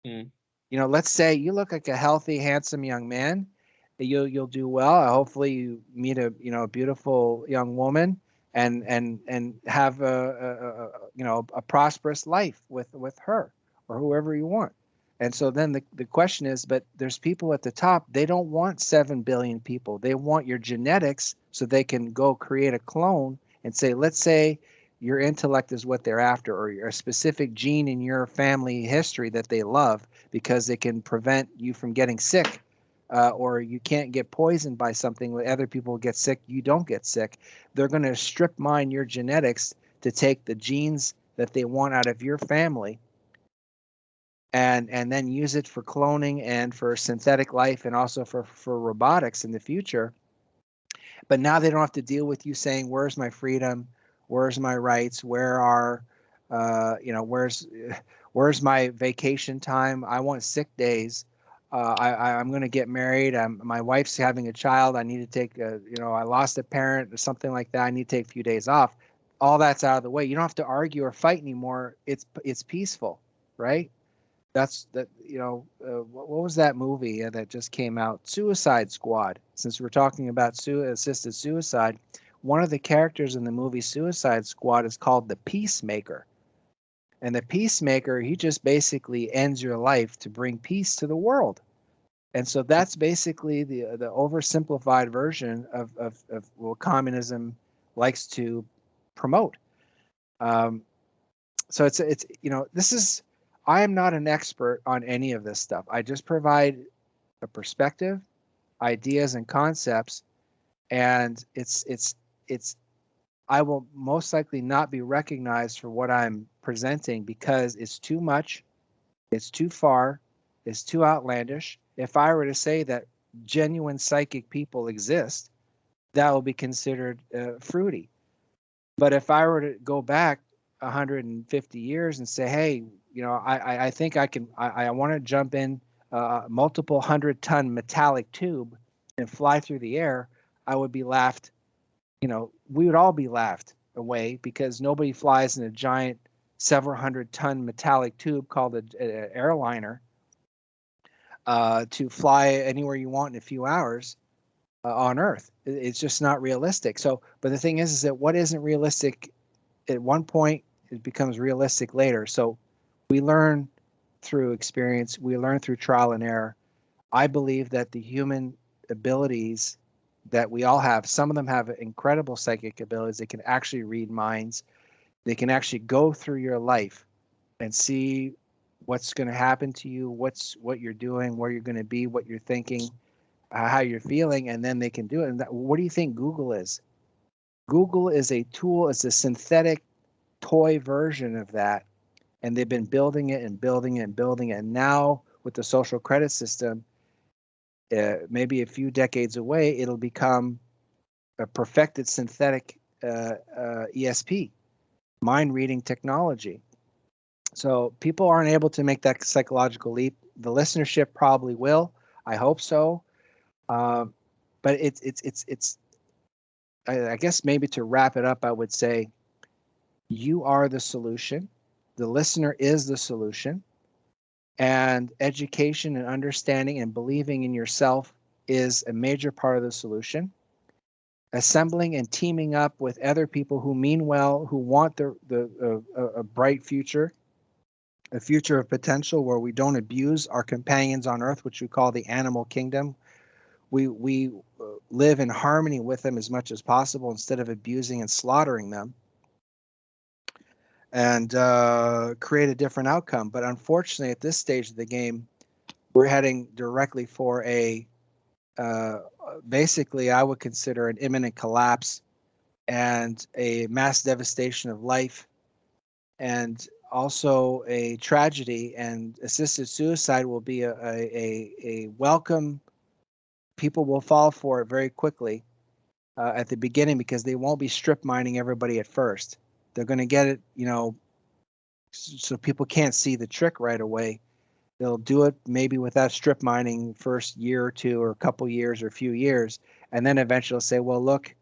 Hmm. Let's say you look like a healthy, handsome young man. You'll do well. Hopefully, you meet a beautiful young woman and have a prosperous life with her or whoever you want. And so then the question is, but there's people at the top. They don't want 7 billion people. They want your genetics so they can go create a clone and say, let's say your intellect is what they're after, or a specific gene in your family history that they love because it can prevent you from getting sick, or you can't get poisoned by something when other people get sick, you don't get sick. They're going to strip mine your genetics to take the genes that they want out of your family and then use it for cloning and for synthetic life and also for robotics in the future. But now they don't have to deal with you saying, where's my freedom? Where's my rights? Where's my vacation time? I want sick days. I'm going to get married. My wife's having a child. I need to take, I lost a parent or something like that. I need to take a few days off. All that's out of the way. You don't have to argue or fight anymore. It's peaceful, right? That's that. What was that movie that just came out? Suicide Squad. Since we're talking about assisted suicide, one of the characters in the movie Suicide Squad is called the Peacemaker. And the Peacemaker, he just basically ends your life to bring peace to the world. And so that's basically the oversimplified version of what communism likes to promote. Um, so this is, I am not an expert on any of this stuff. I just provide a perspective, ideas, and concepts, and it's I will most likely not be recognized for what I'm presenting because it's too much, it's too far, it's too outlandish. If I were to say that genuine psychic people exist, that will be considered fruity. But if I were to go back 150 years and say, hey, I think I want to jump in a multiple 100-ton metallic tube and fly through the air, I would be laughed. We would all be laughed away because nobody flies in a giant several 100-ton metallic tube called an airliner to fly anywhere you want in a few hours on Earth. It's just not realistic. So, but the thing is that what isn't realistic at one point, it becomes realistic later. So we learn through experience, we learn through trial and error. I believe that the human abilities that we all have, some of them have incredible psychic abilities. They can actually read minds. They can actually go through your life and see what's going to happen to you, what you're doing, where you're going to be, what you're thinking, how you're feeling, and then they can do it. And what do you think Google is? Google is a tool, it's a synthetic toy version of that. And they've been building it and building it and building it. And now with the social credit system, maybe a few decades away, it'll become a perfected synthetic ESP, mind reading technology. So people aren't able to make that psychological leap. The listenership probably will. I hope so. Uh, but it's. I guess maybe to wrap it up, I would say you are the solution. The listener is the solution. And education and understanding and believing in yourself is a major part of the solution. Assembling and teaming up with other people who mean well, who want a bright future, a future of potential where we don't abuse our companions on earth, which we call the animal kingdom. We live in harmony with them as much as possible instead of abusing and slaughtering them, and create a different outcome. But unfortunately, at this stage of the game, we're heading directly for a uh, basically, I would consider an imminent collapse and a mass devastation of life, and also a tragedy. And assisted suicide will be a welcome. People will fall for it very quickly at the beginning because they won't be strip mining everybody at first. They're going to get it, so people can't see the trick right away. They'll do it maybe without strip mining first year or two or a couple years or a few years, and then eventually say, well, look,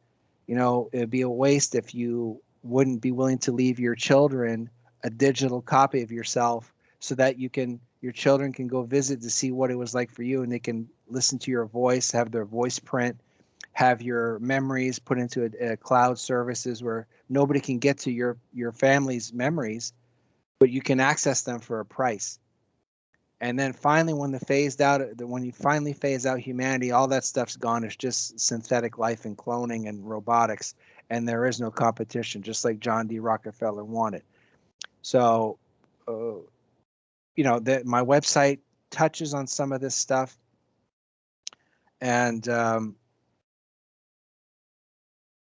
it'd be a waste if you wouldn't be willing to leave your children a digital copy of yourself so that your children can go visit to see what it was like for you, and they can listen to your voice, have their voice print, have your memories put into a cloud services where nobody can get to your family's memories, but you can access them for a price. And then finally, when you finally phase out humanity, all that stuff's gone. It's just synthetic life and cloning and robotics, and there is no competition, just like John D. Rockefeller wanted. So, that my website touches on some of this stuff, and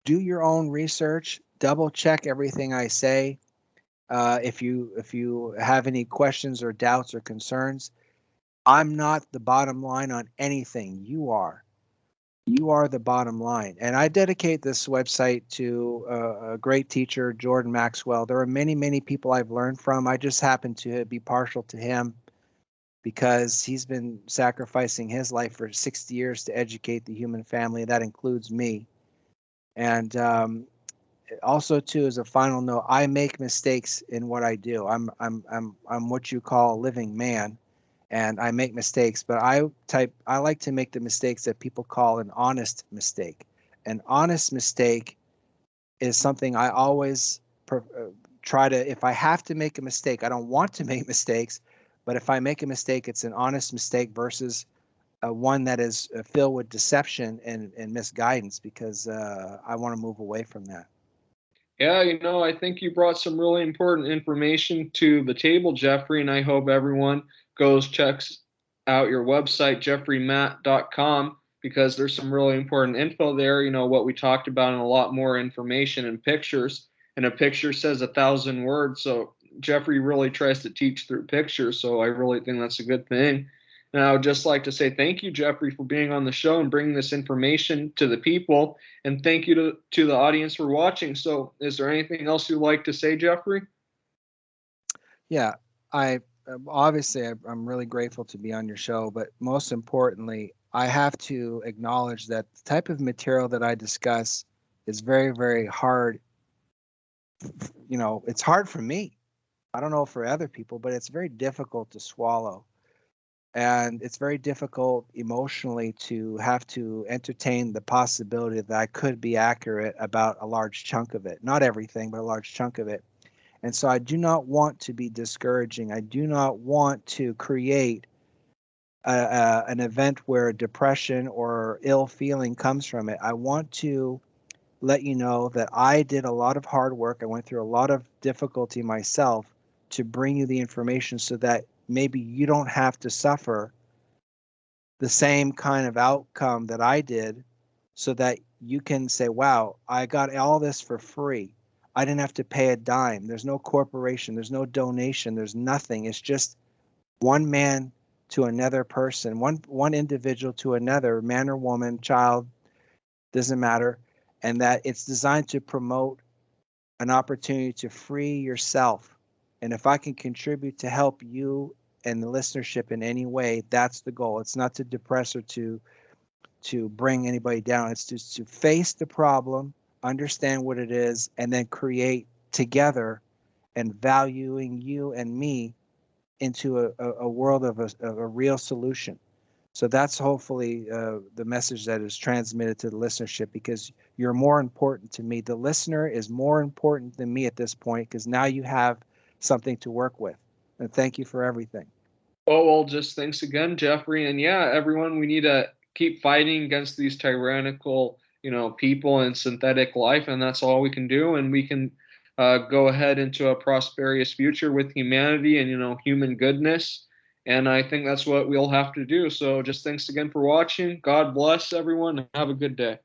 do your own research. Double check everything I say. If you have any questions or doubts or concerns, I'm not the bottom line on anything. You are. You are the bottom line. And I dedicate this website to a great teacher, Jordan Maxwell. There are many, many people I've learned from. I just happen to be partial to him because he's been sacrificing his life for 60 years to educate the human family. That includes me. And also, too, as a final note, I make mistakes in what I do. I'm what you call a living man, and I make mistakes, but I like to make the mistakes that people call an honest mistake. An honest mistake is something I always try to. If I have to make a mistake, I don't want to make mistakes, but if I make a mistake, it's an honest mistake versus one that is filled with deception and misguidance, because I want to move away from that. Yeah, I think you brought some really important information to the table, Jeffrey, and I hope everyone goes checks out your website, jeffreymatt.com, because there's some really important info there, what we talked about, and a lot more information and pictures. And a picture says 1,000 words, so Jeffrey really tries to teach through pictures, so I really think that's a good thing. And I would just like to say thank you, Jeffrey, for being on the show and bringing this information to the people. And thank you to the audience for watching. So, is there anything else you'd like to say, Jeffrey? Yeah, I obviously I'm really grateful to be on your show, but most importantly, I have to acknowledge that the type of material that I discuss is very, very hard. It's hard for me. I don't know for other people, but it's very difficult to swallow. And it's very difficult emotionally to have to entertain the possibility that I could be accurate about a large chunk of it. Not everything, but a large chunk of it. And so I do not want to be discouraging. I do not want to create an event where depression or ill feeling comes from it. I want to let you know that I did a lot of hard work. I went through a lot of difficulty myself to bring you the information so that maybe you don't have to suffer the same kind of outcome that I did, so that you can say, wow, I got all this for free. I didn't have to pay a dime. There's no corporation, there's no donation, there's nothing. It's just one man to another person, one individual to another, man or woman, child, doesn't matter. And that it's designed to promote an opportunity to free yourself. And if I can contribute to help you and the listenership in any way, that's the goal. It's not to depress or to bring anybody down. It's just to face the problem, understand what it is, and then create together and valuing you and me into a world of a real solution. So that's hopefully the message that is transmitted to the listenership, because you're more important to me. The listener is more important than me at this point, because now you have something to work with. And thank you for everything. Oh, well, just thanks again, Jeffrey. And yeah, everyone, we need to keep fighting against these tyrannical, people and synthetic life, and that's all we can do. And we can go ahead into a prosperous future with humanity and, human goodness. And I think that's what we'll have to do. So just thanks again for watching. God bless everyone. Have a good day.